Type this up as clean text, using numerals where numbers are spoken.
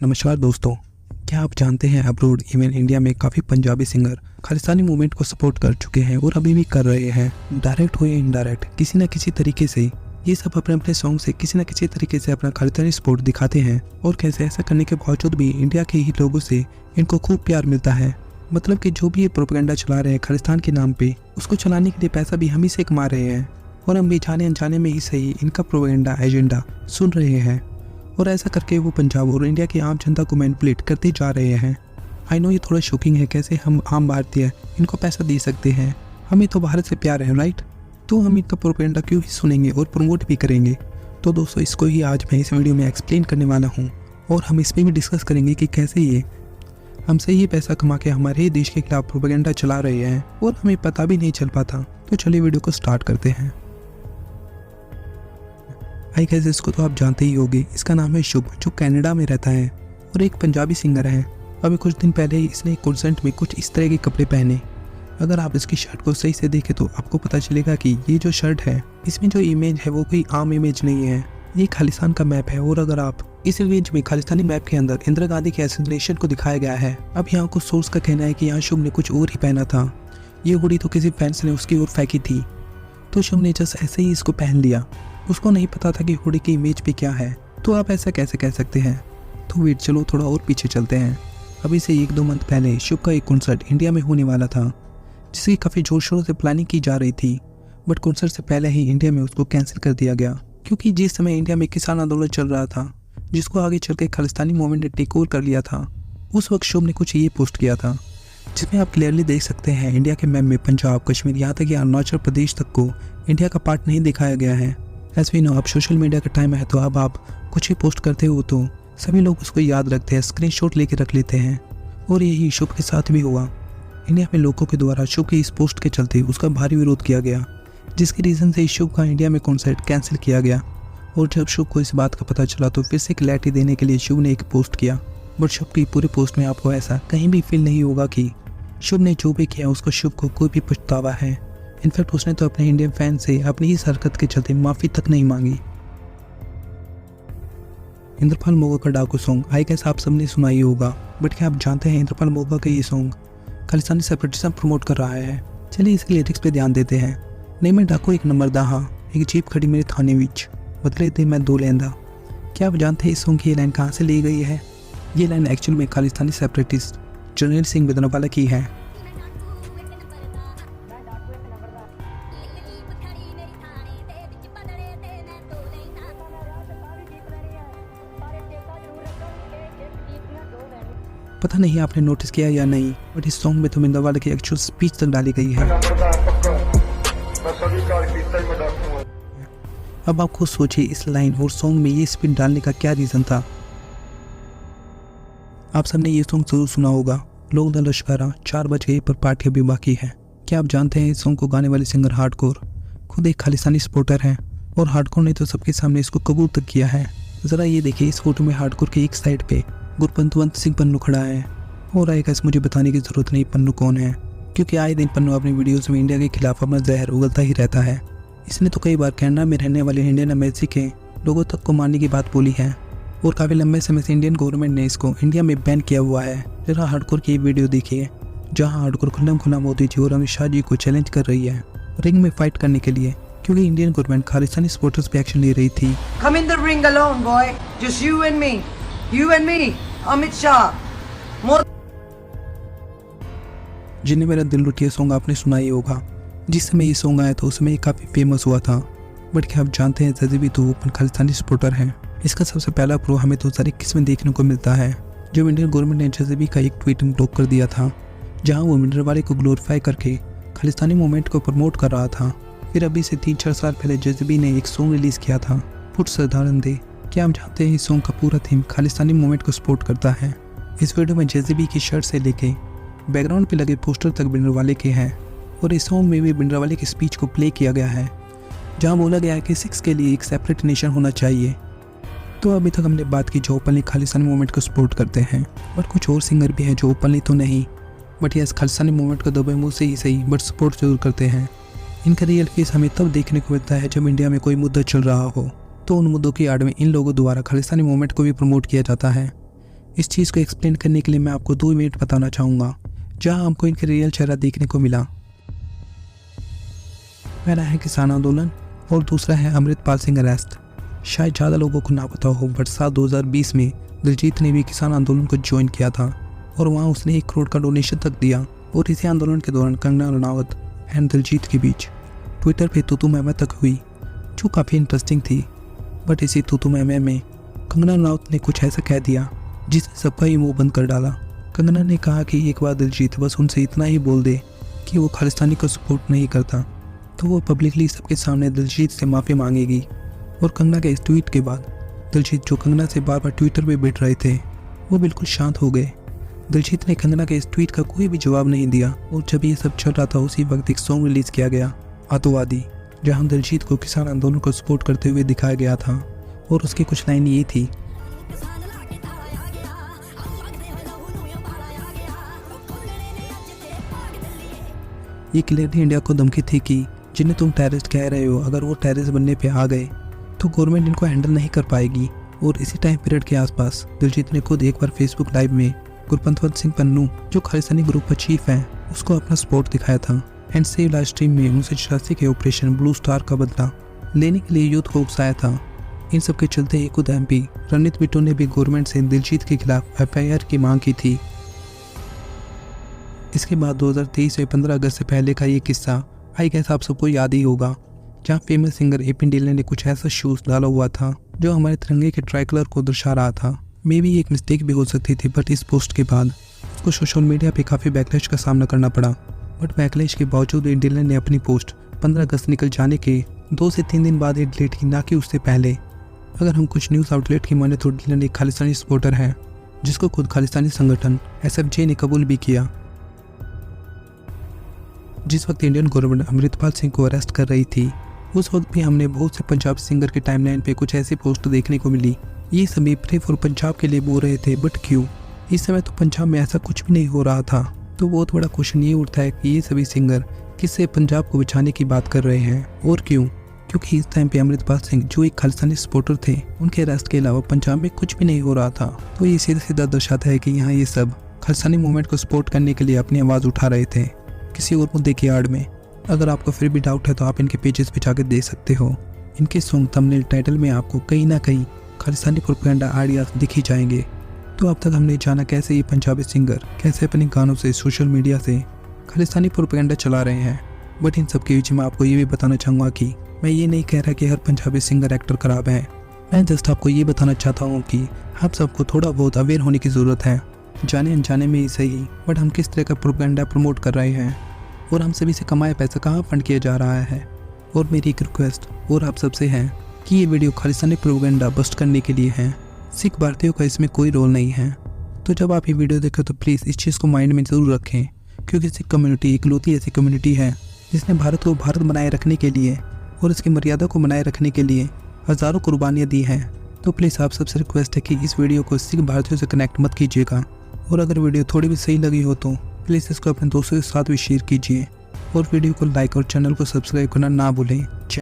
नमस्कार दोस्तों, क्या आप जानते हैं अब्रोड इवन इंडिया में काफ़ी पंजाबी सिंगर खालिस्तानी मूवमेंट को सपोर्ट कर चुके हैं और अभी भी कर रहे हैं। डायरेक्ट हो या इनडायरेक्ट किसी न किसी तरीके से ये सब अपने अपने सॉन्ग से किसी न किसी तरीके से अपना खालिस्तानी सपोर्ट दिखाते हैं और कैसे ऐसा करने के बावजूद भी इंडिया के ही लोगों से इनको खूब प्यार मिलता है। मतलब कि जो भी ये प्रोपेगेंडा चला रहे हैं खालिस्तान के नाम पे, उसको चलाने के लिए पैसा भी हम ही से कमा रहे हैं और हम भी जाने अनजाने में ही सही इनका प्रोपेगेंडा एजेंडा सुन रहे हैं और ऐसा करके वो पंजाब और इंडिया की आम जनता को मैनिपुलेट करते जा रहे हैं। आई नो ये थोड़ा शॉकिंग है, कैसे हम आम भारतीय इनको पैसा दे सकते हैं। हमें तो भारत से प्यार है, राइट? तो हम इनका प्रोपेगेंडा क्यों ही सुनेंगे और प्रमोट भी करेंगे। तो दोस्तों, इसको ही आज मैं इस वीडियो में एक्सप्लेन करने वाला हूँ और हम इस पर भी डिस्कस करेंगे कि कैसे ये हमसे ये पैसा कमा के हमारे ही देश के खिलाफ प्रोपेगेंडा चला रहे हैं और हमें पता भी नहीं चल पाता। तो चलिए वीडियो को स्टार्ट करते हैं। आई गेस इसको तो आप जानते ही होंगे, इसका नाम है शुभ, जो कनाडा में रहता है और एक पंजाबी सिंगर है। अभी कुछ दिन पहले ही इसने एक कॉन्सर्ट में कुछ इस तरह के कपड़े पहने। अगर आप इसकी शर्ट को सही से देखें तो आपको पता चलेगा कि ये जो शर्ट है, इसमें जो इमेज है वो कोई आम इमेज नहीं है, ये खालिस्तान का मैप है। और अगर आप इस इमेज में खालिस्तानी मैप के अंदर इंदिरा गांधी के असैसिनेशन को दिखाया गया है। अब यहाँ कुछ सोर्स का कहना है कि यहाँ शुभ ने कुछ और ही पहना था। ये हुडी तो किसी फैंस ने उसकी ओर फेंकी थी, तो शुभ ने जस्ट ऐसे ही इसको पहन लिया। उसको नहीं पता था कि हुडी की इमेज पे क्या है। तो आप ऐसा कैसे कह सकते हैं? तो वेट, चलो थोड़ा और पीछे चलते हैं। अभी से 1-2 मंथ पहले शुभ का एक कॉन्सर्ट इंडिया में होने वाला था, जिसकी काफ़ी जोर शोरों से प्लानिंग की जा रही थी। बट कॉन्सर्ट से पहले ही इंडिया में उसको कैंसिल कर दिया गया, क्योंकि जिस समय इंडिया में किसान आंदोलन चल रहा था, जिसको आगे चल के खालिस्तानी मूवमेंट ने टेक ओवर कर लिया था, उस वक्त शुभ ने कुछ ये पोस्ट किया था, जिसमें आप क्लियरली देख सकते हैं इंडिया के मैप में पंजाब, कश्मीर, यहाँ तक कि अरुणाचल प्रदेश तक को इंडिया का पार्ट नहीं दिखाया गया है। एज वी नो, अब सोशल मीडिया का टाइम है, तो अब आप कुछ ही पोस्ट करते हो तो सभी लोग उसको याद रखते हैं, स्क्रीनशॉट लेके रख लेते हैं। और यही शुभ के साथ भी हुआ। इंडिया में लोगों के द्वारा शुभ की इस पोस्ट के चलते उसका भारी विरोध किया गया, जिसकी रीज़न से शुभ का इंडिया में कॉन्सर्ट कैंसिल किया गया। और जब शुभ को इस बात का पता चला तो फिर से क्लैरिटी देने के लिए शुभ ने एक पोस्ट किया। बट शुभ की पूरे पोस्ट में आपको ऐसा कहीं भी फील नहीं होगा कि शुभ ने जो भी किया उसको शुभ को कोई भी पछतावा है। इनफैक्ट उसने तो अपने इंडियन फैन से अपनी इस हरकत के चलते माफ़ी तक नहीं मांगी। इंद्रपाल मोगा का डाकू सॉन्ग आई गेस आप सबने सुना ही होगा। बट क्या आप जानते हैं इंद्रपाल मोगा का ये सॉन्ग खालिस्तानी सेपरेटिज्म प्रमोट कर रहा है? चलिए इसके लिरिक्स पे ध्यान देते हैं। नहीं मैं डाकू एक नंबर दा हाँ, एक जीप खड़ी मेरे थाने विच, बदले थे मैं 2 लेंदा। क्या आप जानते हैं इस सॉन्ग की ये लाइन कहाँ से ली गई है? ये लाइन एक्चुअल में खालिस्तानी सेपरेटिस्ट जनरल सिंह बिदनवाला की है। पता नहीं आपने नोटिस किया या नहीं, बट इस सॉन्ग में तो बिंदावाला की एक्चुअल स्पीच तक डाली गई है। अब आप खुद सोचिए इस लाइन और सॉन्ग में ये स्पीच डालने का क्या रीज़न था। आप सबने ये सॉन्ग जरूर सुना होगा, लोग द लश्करा 4 बज गए पर पार्टी अभी बाकी है। क्या आप जानते हैं इस सॉन्ग को गाने वाले सिंगर हार्डकोर खुद एक खालिस्तानी सपोर्टर हैं और हार्डकोर ने तो सबके सामने इसको कबूल तक किया है। ज़रा ये देखिए, इस फोटो में हार्डकोर के एक साइड पे गुरपंतवंत सिंह पन्नू खड़ा है। और आई गेस मुझे बताने की ज़रूरत नहीं पन्नू कौन है, क्योंकि आए दिन पन्नू अपनी वीडियोस में इंडिया के खिलाफ अपना जहर उगलता ही रहता है। इसने तो कई बार कनाडा में रहने वाले इंडियन अमेरिकी के लोगों तक को मारने की बात बोली है और काफ़ी लंबे समय से इंडियन गवर्नमेंट ने इसको इंडिया में बैन किया हुआ है। जरा हार्डकोर की वीडियो देखिए, जहाँ हार्डकोर खुल्लम खुल्ला मोदी जी और अमित शाह जी को चैलेंज कर रही है रिंग में फाइट करने के लिए, क्योंकि इंडियन गवर्नमेंट खालिस्तानी सपोर्टर्स पे एक्शन ले रही थी। Come in the ring alone, boy. Just you and me, Amit Shah. More. जिन्हें मेरा दिल लुटिया सॉन्ग आपने सुना ही होगा। जिस समय ये सॉन्ग आया था उस समय ये काफ़ी फेमस हुआ था। बट क्या आप जानते हैं जज़ीबी तो ओपन खालिस्तानी सपोर्टर हैं। इसका सबसे पहला प्रूफ हमें तो सारी किस्में देखने को मिलता है, जब इंडियन गवर्नमेंट ने जज़ीबी का एक ट्वीट ब्लॉक कर दिया था, जहां वो मिनरवाले को ग्लोरीफाई करके खालिस्तानी मूवमेंट को प्रमोट कर रहा था। फिर अभी से 3-4 साल पहले जज़ीबी ने एक सॉन्ग रिलीज़ किया था, पुट साधारण दे। क्या आप जानते हैं इस सॉन्ग का पूरा थीम खालिस्तानी मूवमेंट को सपोर्ट करता है। इस वीडियो में जज़ीबी की शर्ट से लेके बैकग्राउंड पे लगे पोस्टर तक भिंडरवाले के हैं और इस सॉन्ग में भी भिंडरवाले की स्पीच को प्ले किया गया है, जहां बोला गया है कि सिख्स के लिए एक सेपरेट नेशन होना चाहिए। तो अभी तक हमने बात की जो ओपनली खालिस्तानी मूवमेंट को सपोर्ट करते हैं, बट कुछ और सिंगर भी हैं जो ओपनली तो नहीं, बट यस खालिस्तानी मूवमेंट को दबे मुँह से ही सही बट सपोर्ट जरूर करते हैं। इनका रियल फेस हमें तब देखने को मिलता है जब इंडिया में कोई मुद्दा चल रहा हो, तो उन मुद्दों की आड़ में इन लोगों द्वारा खालिस्तानी मूवमेंट को भी प्रमोट किया जाता है। इस चीज़ को एक्सप्लेन करने के लिए मैं आपको 2 मिनट बताना चाहूँगा जहाँ हमको इनके रियल चेहरा देखने को मिला। पहला है किसान आंदोलन और दूसरा है अमृतपाल सिंह अरेस्ट। शायद ज़्यादा लोगों को ना पता हो, बट साल 2020 में दिलजीत ने भी किसान आंदोलन को ज्वाइन किया था और वहाँ उसने 1 करोड़ का डोनेशन तक दिया। और इसी आंदोलन के दौरान कंगना रनावत एंड दिलजीत के बीच ट्विटर पे तू मैं तक हुई, जो काफ़ी इंटरेस्टिंग थी। बट इसी तू मैं कंगना रनावत ने कुछ ऐसा कह दिया जिसने सबका ही मुंह बंद कर डाला। कंगना ने कहा कि एक बार दिलजीत बस उनसे इतना ही बोल दे कि वो खालिस्तानी को सपोर्ट नहीं करता तो वो पब्लिकली सबके सामने दिलजीत से माफ़ी मांगेगी। और कंगना के इस ट्वीट के बाद दिलजीत, जो कंगना से बार बार ट्विटर पे बैठ रहे थे, वो बिल्कुल शांत हो गए। दिलजीत ने कंगना के इस ट्वीट का कोई भी जवाब नहीं दिया। और जब ये सब चल रहा था उसी वक्त एक सॉन्ग रिलीज़ किया गया, आतंकवादी, जहाँ दिलजीत को किसान आंदोलन को सपोर्ट करते हुए दिखाया गया था। और उसकी कुछ लाइन ये थी, ये क्लियरली इंडिया को धमकी थी कि जिन्हें तुम टेररिस्ट कह रहे हो, अगर वो टेररिस्ट बनने पे आ गए तो गवर्नमेंट इनको हैंडल नहीं कर पाएगी। और इसी टाइम पीरियड के आसपास दिलजीत ने खुद एक बार फेसबुक लाइव में गुरपंतवंत सिंह पन्नू, जो खालिस्तानी ग्रुप का चीफ है, उसको अपना सपोर्ट दिखाया था। एंड सेव लाइव स्ट्रीम में 1986 के ऑपरेशन ब्लू स्टार का बदला लेने के लिए यूथ को उकसाया था। इन सब के चलते ही खुद MP रणनीत बिट्टू ने भी गवर्नमेंट से दिलजीत के खिलाफ FIR की मांग की थी। इसके बाद 2023 में 15 अगस्त से पहले का ये किस्सा आई गेस आप सबको याद ही होगा, जहाँ फेमस सिंगर AP ढिल्लों ने कुछ ऐसा शूज डाला हुआ था जो हमारे तिरंगे के ट्राई कलर को दर्शा रहा था। मे भी एक मिस्टेक भी हो सकती थी, बट इस पोस्ट के बाद उसको सोशल मीडिया पे काफ़ी बैकलैश का सामना करना पड़ा। बट बैकलैश के बावजूद ढिल्लों ने अपनी पोस्ट 15 अगस्त निकल जाने के 2 से 3 दिन बाद डिलीट की, ना कि उससे पहले। अगर हम कुछ न्यूज़ आउटलेट की माने तो ढिल्लों एक खालिस्तानी सपोर्टर है, जिसको खुद खालिस्तानी संगठन SFJ ने कबूल भी किया। जिस वक्त इंडियन गवर्नमेंट अमृतपाल सिंह को अरेस्ट कर रही थी, उस वक्त भी हमने बहुत से पंजाबी सिंगर के टाइमलाइन पे कुछ ऐसी पोस्ट देखने को मिली। ये सभी प्रे फॉर पंजाब के लिए बोल रहे थे, बट क्यों? इस समय तो पंजाब में ऐसा कुछ भी नहीं हो रहा था। तो बहुत बड़ा क्वेश्चन ये उठता है कि ये सभी सिंगर किससे पंजाब को बचाने की बात कर रहे हैं और क्यों? क्योंकि इस टाइम पे अमृतपाल सिंह, जो एक खालिस्तानी सपोर्टर थे, उनके अरेस्ट के अलावा पंजाब में कुछ भी नहीं हो रहा था। तो ये सीधा सीधा दर्शाता है कि यहाँ ये सब खालिस्तानी मूवमेंट को सपोर्ट करने के लिए अपनी आवाज़ उठा रहे थे किसी और मुद्दे की आड़ में। अगर आपको फिर भी डाउट है तो आप इनके पेजेस पे जाकर देख सकते हो। इनके सॉन्ग थंबनेल टाइटल में आपको कहीं ना कहीं खालिस्तानी प्रोपेगेंडा आइडियाज दिख ही जाएंगे। तो अब तक हमने जाना कैसे ये पंजाबी सिंगर कैसे अपने गानों से, सोशल मीडिया से खालिस्तानी प्रोपेगेंडा चला रहे हैं। बट इन सब के बीच में आपको ये भी बताना चाहूँगा कि मैं ये नहीं कह रहा कि हर पंजाबी सिंगर एक्टर खराब है। मैं जस्ट आपको ये बताना चाहता हूँ कि आप सबको थोड़ा बहुत अवेयर होने की ज़रूरत है, जाने अनजाने में ही सही, बट हम किस तरह का प्रोपेगेंडा प्रमोट कर रहे हैं और हम सभी से कमाया पैसा कहाँ फंड किया जा रहा है। और मेरी एक रिक्वेस्ट और आप सबसे है कि ये वीडियो खालिस्तानी प्रोपेगेंडा बस्ट करने के लिए है, सिख भारतीयों का इसमें कोई रोल नहीं है। तो जब आप ये वीडियो देखें तो प्लीज़ इस चीज़ को माइंड में ज़रूर रखें, क्योंकि सिख कम्युनिटी इकलौती ऐसी कम्युनिटी है जिसने भारत को भारत बनाए रखने के लिए और इसकी मर्यादा को बनाए रखने के लिए हज़ारों कुर्बानियाँ दी हैं। तो प्लीज़ आप सबसे रिक्वेस्ट है कि इस वीडियो को सिख भारतीयों से कनेक्ट मत कीजिएगा। और अगर वीडियो थोड़ी भी सही लगी हो तो प्लीज़ इसको अपने दोस्तों के साथ भी शेयर कीजिए और वीडियो को लाइक और चैनल को सब्सक्राइब करना ना भूलें।